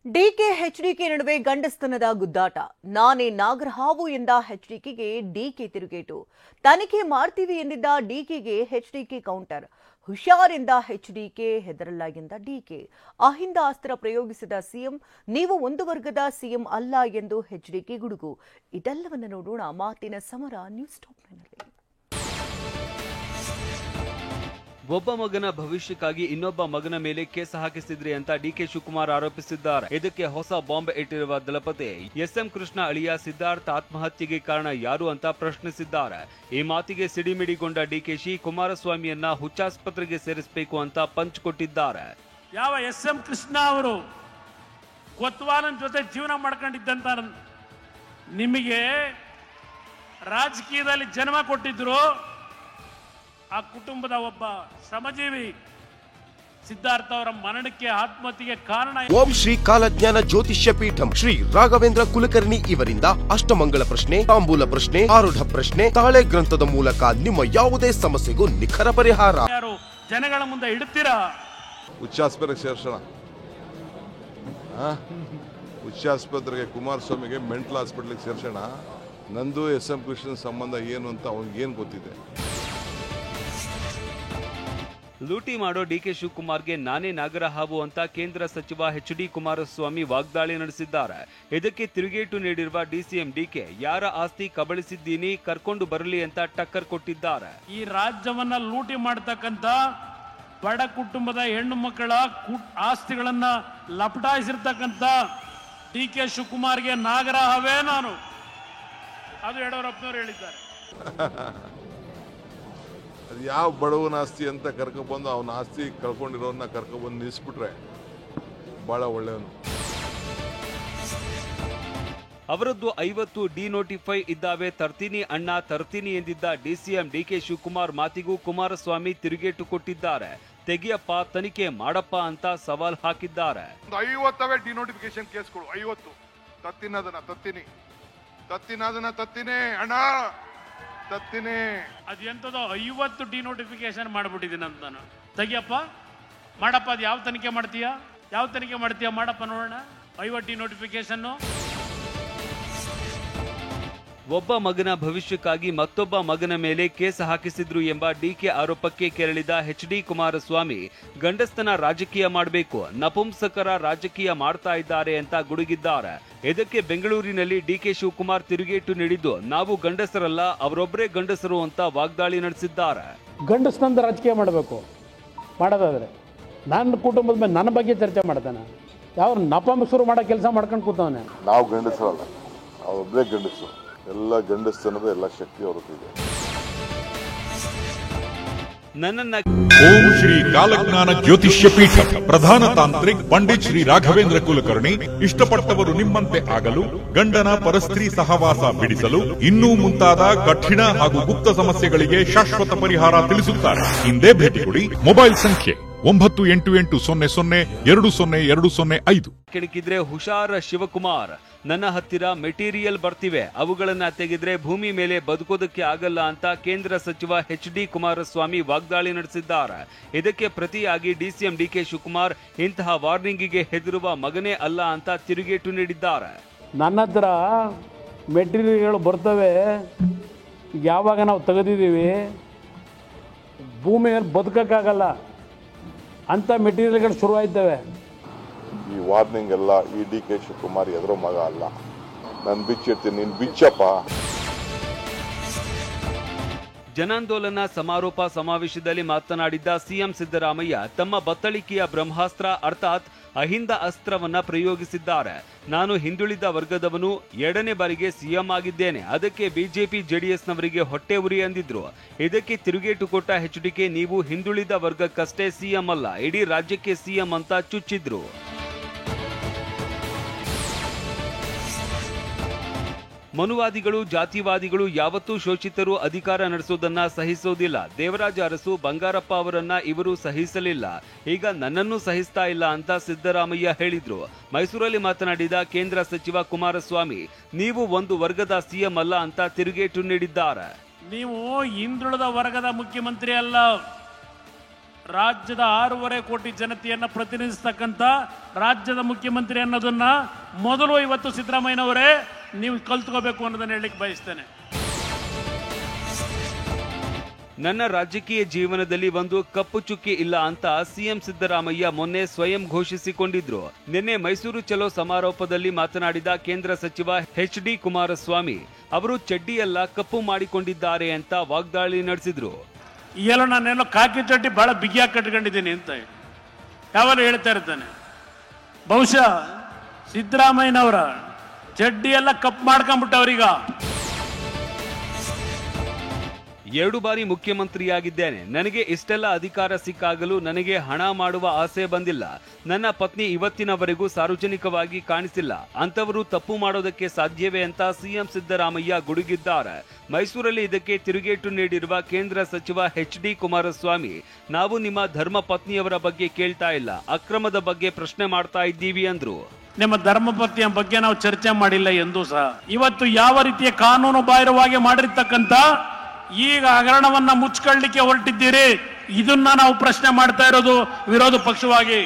DK HDK ನಡುವೆ ಗಂಡಸ್ತನದ ಗುದ್ದಾಟ. ನಾನೇ ನಾಗರಹಾವು ಎಂದ ಎಚ್ಡಿಕೆಗೆ ಡಿಕೆ ತಿರುಗೇಟು. ತನಿಖೆ ಮಾಡ್ತೀವಿ ಎಂದಿದ್ದ ಡಿಕೆಗೆ ಎಚ್ಡಿಕೆ ಕೌಂಟರ್. ಹುಷಾರಿಂದ ಎಚ್ಡಿಕೆ, ಹೆದರಲ್ಲ ಎಂದ ಡಿಕೆ. ಅಹಿಂದ ಅಸ್ತ್ರ ಪ್ರಯೋಗಿಸಿದ ಸಿಎಂ, ನೀವು ಒಂದು ವರ್ಗದ ಸಿಎಂ ಅಲ್ಲ ಎಂದು ಎಚ್ಡಿಕೆ ಗುಡುಗು. ಇದೆಲ್ಲವನ್ನು ನೋಡೋಣ ಮಾತಿನ ಸಮರ ನ್ಯೂಸ್ ಟಾಪ್ನಲ್ಲಿ. ಒಬ್ಬ ಮಗನ ಭವಿಷ್ಯಕ್ಕಾಗಿ ಇನ್ನೊಬ್ಬ ಮಗನ ಮೇಲೆ ಕೇಸ್ ಹಾಕಿಸಿದ್ರಿ ಅಂತ ಡಿಕೆ ಶಿವಕುಮಾರ್ ಆರೋಪಿಸಿದ್ದಾರೆ. ಇದಕ್ಕೆ ಹೊಸ ಬಾಂಬ್ ಇಟ್ಟಿರುವ ದಳಪತಿ ಎಸ್ಎಂ ಕೃಷ್ಣ ಅಳಿಯ ಸಿದ್ಧಾರ್ಥ ಆತ್ಮಹತ್ಯೆಗೆ ಕಾರಣ ಯಾರು ಅಂತ ಪ್ರಶ್ನಿಸಿದ್ದಾರೆ. ಈ ಮಾತಿಗೆ ಸಿಡಿಮಿಡಿಗೊಂಡ ಡಿಕೆಶಿ ಕುಮಾರಸ್ವಾಮಿಯನ್ನ ಹುಚ್ಚಾಸ್ಪತ್ರೆಗೆ ಸೇರಿಸಬೇಕು ಅಂತ ಪಂಚ್ ಕೊಟ್ಟಿದ್ದಾರೆ. ಯಾವ ಎಸ್ಎಂ ಕೃಷ್ಣ ಅವರು ಕೊತ್ವಾಲನ್ ಜೊತೆ ಜೀವನ ಮಾಡ್ಕೊಂಡಿದ್ದಂತ ನಿಮಗೆ ರಾಜಕೀಯದಲ್ಲಿ ಜನ್ಮ ಕೊಟ್ಟಿದ್ರು ಆ ಕುಟುಂಬದ ಒಬ್ಬ ಶ್ರಮಜೀವಿ ಸಿದ್ಧಾರ್ಥ ಅವರ ಮರಣಕ್ಕೆ ಆತ್ಮಹತ್ಯೆಗೆ ಕಾರಣ. ಓಂ ಶ್ರೀ ಕಾಲಜ್ಞಾನ ಜ್ಯೋತಿಷ್ಯ ಪೀಠಂ ಶ್ರೀ ರಾಘವೇಂದ್ರ ಕುಲಕರ್ಣಿ ಇವರಿಂದ ಅಷ್ಟಮಂಗಳ ಪ್ರಶ್ನೆ, ತಾಂಬೂಲ ಪ್ರಶ್ನೆ, ಆರೂಢ ಪ್ರಶ್ನೆ, ತಾಳೆ ಗ್ರಂಥದ ಮೂಲಕ ನಿಮ್ಮ ಯಾವುದೇ ಸಮಸ್ಯೆಗೂ ನಿಖರ ಪರಿಹಾರ. ಯಾರು ಜನಗಳ ಮುಂದೆ ಇಡ್ತೀರಾ? ಹುಚ್ಚಾಸ್ಪತ್ರೆಗೆ ಸೇರ್ಸೋಣ. ಹುಚ್ಚಾಸ್ಪತ್ರೆಗೆ ಕುಮಾರಸ್ವಾಮಿಗೆ ಮೆಂಟಲ್ ಹಾಸ್ಪಿಟ್ಲಿಗೆ ಸೇರ್ಸೋಣ. ನಂದು ಎಸ್ ಎಂ ಕೃಷ್ಣನ್ ಸಂಬಂಧ ಏನು ಅಂತ ಅವನಿಗೇನು ಗೊತ್ತಿದೆ? ಲೂಟಿ ಮಾಡೋ ಡಿಕೆ ಶಿವಕುಮಾರ್ಗೆ ನಾನೇ ನಾಗರಹಾವು ಅಂತ ಕೇಂದ್ರ ಸಚಿವ ಎಚ್.ಡಿ. ಕುಮಾರಸ್ವಾಮಿ ವಾಗ್ದಾಳಿ ನಡೆಸಿದ್ದಾರೆ. ಇದಕ್ಕೆ ತಿರುಗೇಟು ನೀಡಿರುವ ಡಿಸಿಎಂ ಡಿಕೆ, ಯಾರ ಆಸ್ತಿ ಕಬಳಿಸಿದ್ದೀನಿ ಕರ್ಕೊಂಡು ಬರಲಿ ಅಂತ ಟಕ್ಕರ್ ಕೊಟ್ಟಿದ್ದಾರೆ. ಈ ರಾಜ್ಯವನ್ನ ಲೂಟಿ ಮಾಡತಕ್ಕಂತ ಬಡ ಕುಟುಂಬದ ಹೆಣ್ಣು ಮಕ್ಕಳ ಆಸ್ತಿಗಳನ್ನ ಲಪಟಾಯಿಸಿರ್ತಕ್ಕಂಥ ಡಿಕೆ ಶಿವಕುಮಾರ್ಗೆ ನಾಗರಹಾವೇ ನಾನು, ಅದು ಯಡಿಯೂರಪ್ಪನವರು ಹೇಳಿದ್ದಾರೆ. ಅದು ಯಾವ ಬಡವನ ಆಸ್ತಿ ಅಂತ ಕರ್ಕೊಬಂದು ಅವನ ಆಸ್ತಿ ಕಳ್ಕೊಂಡಿರೋನ್ನ ಕರ್ಕೊಬಂದು ನಿಲ್ಲಿಸ್ಬಿಟ್ರೆ ಬಹಳ ಒಳ್ಳೆಯವನು. ಅವರದ್ದು 50 ಡಿನೋಟಿಫೈ ಇದ್ದಾವೆ, ತರ್ತೀನಿ ಅಣ್ಣ ತರ್ತೀನಿ ಎಂದಿದ್ದ ಡಿಸಿಎಂ ಡಿಕೆ ಶಿವಕುಮಾರ್ ಮಾತಿಗೂ ಕುಮಾರಸ್ವಾಮಿ ತಿರುಗೇಟು ಕೊಟ್ಟಿದ್ದಾರೆ. ತೆಗಿಯಪ್ಪ, ತನಿಖೆ ಮಾಡಪ್ಪ ಅಂತ ಸವಾಲ್ ಹಾಕಿದ್ದಾರೆ. 50 ಡಿನೋಟಿಫಿಕೇಶನ್ ಕೇಸ್ಗಳು, 50 ತತ್ತಿನ ಅಣ್ಣ ತತ್ತಿನಿ. ಅದು ಎಂತದೋ 50 ಡಿನೋಟಿಫಿಕೇಶನ್ ಮಾಡ್ಬಿಟ್ಟಿದ್ದೀನಿ ಅಂತ ನಾನು. ತೆಗಿಯಪ್ಪ ಮಾಡಪ್ಪ, ಅದು ಯಾವ ತನಿಖೆ ಮಾಡ್ತೀಯಾ ಮಾಡಪ್ಪ ನೋಡೋಣ. 50 ಡಿನೋಟಿಫಿಕೇಶನ್. ಒಬ್ಬ ಮಗನ ಭವಿಷ್ಯಕ್ಕಾಗಿ ಮತ್ತೊಬ್ಬ ಮಗನ ಮೇಲೆ ಕೇಸ್ ಹಾಕಿಸಿದ್ರು ಎಂಬ ಡಿಕೆ ಆರೋಪಕ್ಕೆ ಕೆರಳಿದ ಎಚ್.ಡಿ. ಕುಮಾರಸ್ವಾಮಿ, ಗಂಡಸ್ತನ ರಾಜಕೀಯ ಮಾಡಬೇಕು, ನಪುಂಸಕರ ರಾಜಕೀಯ ಮಾಡ್ತಾ ಇದ್ದಾರೆ ಅಂತ ಗುಡುಗಿದ್ದಾರೆ. ಇದಕ್ಕೆ ಬೆಂಗಳೂರಿನಲ್ಲಿ ಡಿಕೆ ಶಿವಕುಮಾರ್ ತಿರುಗೇಟು ನೀಡಿದ್ದು, ನಾವು ಗಂಡಸರಲ್ಲ ಅವರೊಬ್ಬರೇ ಗಂಡಸರು ಅಂತ ವಾಗ್ದಾಳಿ ನಡೆಸಿದ್ದಾರೆ. ಗಂಡಸ್ತನದ ರಾಜಕೀಯ ಮಾಡಬೇಕು, ಮಾಡೋದಾದ್ರೆ ನನ್ನ ಕುಟುಂಬದ ಮೇಲೆ ನನ್ನ ಬಗ್ಗೆ ಚರ್ಚೆ ಮಾಡ್ತಾನೆ. ಯಾವ ನಪುಂಸಕರು ಮಾಡೋ ಕೆಲಸ ಮಾಡ್ಕೊಂಡು ಕೂತವನೆ. ನಾವು ಗಂಡಸರಲ್ಲ, ಅವರೊಬ್ಬರೇ ಗಂಡಸರು. ಎಲ್ಲ ಗಂಡಸ್ತನದ ಎಲ್ಲ ಶಕ್ತಿ ಅವ್ರದ್ದಿದೆ. ಓಂ ಶ್ರೀ ಕಾಲಜ್ಞಾನ ಜ್ಯೋತಿಷ್ಯ ಪೀಠ ಪ್ರಧಾನ ತಾಂತ್ರಿಕ್ ಪಂಡಿತ್ ಶ್ರೀ ರಾಘವೇಂದ್ರ ಕುಲಕರ್ಣಿ ಇಷ್ಟಪಟ್ಟವರು ನಿಮ್ಮಂತೆ ಆಗಲು, ಗಂಡನ ಪರಸ್ತ್ರೀ ಸಹವಾಸ ಬಿಡಿಸಲು, ಇನ್ನೂ ಮುಂತಾದ ಕಠಿಣ ಹಾಗೂ ಗುಪ್ತ ಸಮಸ್ಯೆಗಳಿಗೆ ಶಾಶ್ವತ ಪರಿಹಾರ ತಿಳಿಸುತ್ತಾರೆ. ಹಿಂದೆ ಭೇಟಿ ಕೊಡಿ. ಮೊಬೈಲ್ ಸಂಖ್ಯೆ 9880020205. ಕೆಣಕಿದ್ರೆ ಹುಷಾರ್ ಶಿವಕುಮಾರ್, ನನ್ನ ಹತ್ತಿರ ಮೆಟೀರಿಯಲ್ ಬರ್ತಿವೆ, ಅವುಗಳನ್ನ ತೆಗೆದ್ರೆ ಭೂಮಿ ಮೇಲೆ ಬದುಕೋದಕ್ಕೆ ಆಗಲ್ಲ ಅಂತ ಕೇಂದ್ರ ಸಚಿವ ಎಚ್.ಡಿ. ಕುಮಾರಸ್ವಾಮಿ ವಾಗ್ದಾಳಿ ನಡೆಸಿದ್ದಾರೆ. ಇದಕ್ಕೆ ಪ್ರತಿಯಾಗಿ ಡಿಸಿಎಂ ಡಿಕೆ ಶಿವಕುಮಾರ್ ಇಂತಹ ವಾರ್ನಿಂಗಿಗೆ ಹೆದರುವ ಮಗನೇ ಅಲ್ಲ ಅಂತ ತಿರುಗೇಟು ನೀಡಿದ್ದಾರೆ. ನನ್ನ ಹತ್ರ ಮೆಟೀರಿಯಲ್ಗಳು ಬರ್ತವೆ, ಯಾವಾಗ ನಾವು ತೆಗೆದಿದ್ದೀವಿ ಭೂಮಿಯಲ್ಲಿ ಬದುಕಕ್ಕಾಗಲ್ಲ ಅಂತ ಮೆಟೀರಿಯಲ್ಗಳು ಶುರುವಾಯ್ತವೆ. ಈ ವಾರ್ನಿಂಗ್ ಎಲ್ಲ ಈ ಡಿ.ಕೆ. ಶಿವಕುಮಾರ್ ಎದುರೋ ಮಗ ಅಲ್ಲ. ನಾನು ಬಿಚ್ಚಿರ್ತೀನಿ, ನೀನು ಬಿಚ್ಚಪ್ಪ. ಜನಾಂದೋಲನ ಸಮಾರೋಪ ಸಮಾವೇಶದಲ್ಲಿ ಮಾತನಾಡಿದ್ದ ಸಿಎಂ ಸಿದ್ದರಾಮಯ್ಯ, ತಮ್ಮ ಬತ್ತಳಿಕೆಯ ಬ್ರಹ್ಮಾಸ್ತ್ರ ಅರ್ಥಾತ್ ಅಹಿಂದ ಅಸ್ತ್ರವನ್ನ ಪ್ರಯೋಗಿಸಿದ್ದಾರೆ. ನಾನು ಹಿಂದುಳಿದ ವರ್ಗದವನು, 2ನೇ ಬಾರಿಗೆ ಸಿಎಂ ಆಗಿದ್ದೇನೆ, ಅದಕ್ಕೆ ಬಿಜೆಪಿ ಜೆಡಿಎಸ್ನವರಿಗೆ ಹೊಟ್ಟೆ ಉರಿ ಅಂದಿದ್ರು. ಇದಕ್ಕೆ ತಿರುಗೇಟು ಕೊಟ್ಟ ಎಚ್ಡಿಕೆ, ನೀವು ಹಿಂದುಳಿದ ವರ್ಗಕ್ಕಷ್ಟೇ ಸಿಎಂ ಅಲ್ಲ, ಇಡೀ ರಾಜ್ಯಕ್ಕೆ ಸಿಎಂ ಅಂತ ಚುಚ್ಚಿದ್ರು. ಮನುವಾದಿಗಳು, ಜಾತಿವಾದಿಗಳು ಯಾವತ್ತೂ ಶೋಷಿತರು ಅಧಿಕಾರ ನಡೆಸೋದನ್ನ ಸಹಿಸೋದಿಲ್ಲ. ದೇವರಾಜ ಅರಸು, ಬಂಗಾರಪ್ಪ ಅವರನ್ನ ಇವರು ಸಹಿಸಲಿಲ್ಲ, ಈಗ ನನ್ನನ್ನು ಸಹಿಸ್ತಾ ಇಲ್ಲ ಅಂತ ಸಿದ್ದರಾಮಯ್ಯ ಹೇಳಿದ್ರು. ಮೈಸೂರಲ್ಲಿ ಮಾತನಾಡಿದ ಕೇಂದ್ರ ಸಚಿವ ಕುಮಾರಸ್ವಾಮಿ, ನೀವು ಒಂದು ವರ್ಗದ ಸಿಎಂ ಅಲ್ಲ ಅಂತ ತಿರುಗೇಟು ನೀಡಿದ್ದಾರೆ. ನೀವು ಹಿಂದುಳಿದ ವರ್ಗದ ಮುಖ್ಯಮಂತ್ರಿ ಅಲ್ಲ, ರಾಜ್ಯದ 6.5 ಕೋಟಿ ಜನತೆಯನ್ನ ಪ್ರತಿನಿಧಿಸ್ತಕ್ಕಂಥ ರಾಜ್ಯದ ಮುಖ್ಯಮಂತ್ರಿ ಅನ್ನೋದನ್ನ ಮೊದಲು ಇವತ್ತು ಸಿದ್ದರಾಮಯ್ಯನವರೇ ನೀವು ಕಲ್ತ್ಕೋಬೇಕು ಅನ್ನೋದನ್ನ ಹೇಳಲಿಕ್ಕೆ ಬಯಸ್ತೇನೆ. ನನ್ನ ರಾಜಕೀಯ ಜೀವನದಲ್ಲಿ ಒಂದು ಕಪ್ಪು ಚುಕ್ಕಿ ಇಲ್ಲ ಅಂತ ಸಿಎಂ ಸಿದ್ದರಾಮಯ್ಯ ಮೊನ್ನೆ ಸ್ವಯಂ ಘೋಷಿಸಿಕೊಂಡಿದ್ರು. ನಿನ್ನೆ ಮೈಸೂರು ಚಲೋ ಸಮಾರೋಪದಲ್ಲಿ ಮಾತನಾಡಿದ ಕೇಂದ್ರ ಸಚಿವ HD ಕುಮಾರಸ್ವಾಮಿ ಅವರು ಚಡ್ಡಿಯೆಲ್ಲ ಕಪ್ಪು ಮಾಡಿಕೊಂಡಿದ್ದಾರೆ ಅಂತ ವಾಗ್ದಾಳಿ ನಡೆಸಿದ್ರು. ಎಲ್ಲ ನಾನೆಲ್ಲೋ ಕಾಕಿ ಚಡ್ಡಿ ಬಹಳ ಬಿಗಿಯಾಗಿ ಕಟ್ಕೊಂಡಿದ್ದೀನಿ ಅಂತ ಯಾವಾಗ ಹೇಳ್ತಾ ಇರ್ತಾನೆ. ಬಹುಶಃ ಸಿದ್ದರಾಮಯ್ಯನವರ ಚಡ್ಡಿ ಎಲ್ಲ ಕಪ್ ಮಾಡ್ಕೊಂಡ್ಬಿಟ್ಟವ್ರೀಗ. 2 ಬಾರಿ ಮುಖ್ಯಮಂತ್ರಿಯಾಗಿದ್ದೇನೆ. ನನಗೆ ಇಷ್ಟೆಲ್ಲ ಅಧಿಕಾರ ಸಿಕ್ಕಾಗಲೂ ನನಗೆ ಹಣ ಮಾಡುವ ಆಸೆ ಬಂದಿಲ್ಲ. ನನ್ನ ಪತ್ನಿ ಇವತ್ತಿನವರೆಗೂ ಸಾರ್ವಜನಿಕವಾಗಿ ಕಾಣಿಸಿಲ್ಲ. ಅಂತವರು ತಪ್ಪು ಮಾಡೋದಕ್ಕೆ ಸಾಧ್ಯವೇ ಅಂತ ಸಿಎಂ ಸಿದ್ದರಾಮಯ್ಯ ಗುಡುಗಿದ್ದಾರೆ. ಮೈಸೂರಲ್ಲಿ ಇದಕ್ಕೆ ತಿರುಗೇಟು ನೀಡಿರುವ ಕೇಂದ್ರ ಸಚಿವ HD ಕುಮಾರಸ್ವಾಮಿ, ನಾವು ನಿಮ್ಮ ಧರ್ಮ ಪತ್ನಿಯವರ ಬಗ್ಗೆ ಕೇಳ್ತಾ ಇಲ್ಲ, ಅಕ್ರಮದ ಬಗ್ಗೆ ಪ್ರಶ್ನೆ ಮಾಡ್ತಾ ಇದ್ದೀವಿ ಅಂದ್ರು. ನಿಮ್ಮ ಧರ್ಮಪತ್ನಿಯ ಬಗ್ಗೆ ನಾವು ಚರ್ಚೆ ಮಾಡಿಲ್ಲ ಎಂದೂ ಸಹ. ಇವತ್ತು ಯಾವ ರೀತಿಯ ಕಾನೂನು ಬಾಹಿರವಾಗಿ ಮಾಡಿರ್ತಕ್ಕಂಥ ಈಗ ಹಗರಣವನ್ನ ಮುಚ್ಕೊಳ್ಳಿಕ್ಕೆ ಹೊರಟಿದ್ದೀರಿ, ಇದನ್ನ ನಾವು ಪ್ರಶ್ನೆ ಮಾಡ್ತಾ ಇರೋದು ವಿರೋಧ ಪಕ್ಷವಾಗಿ.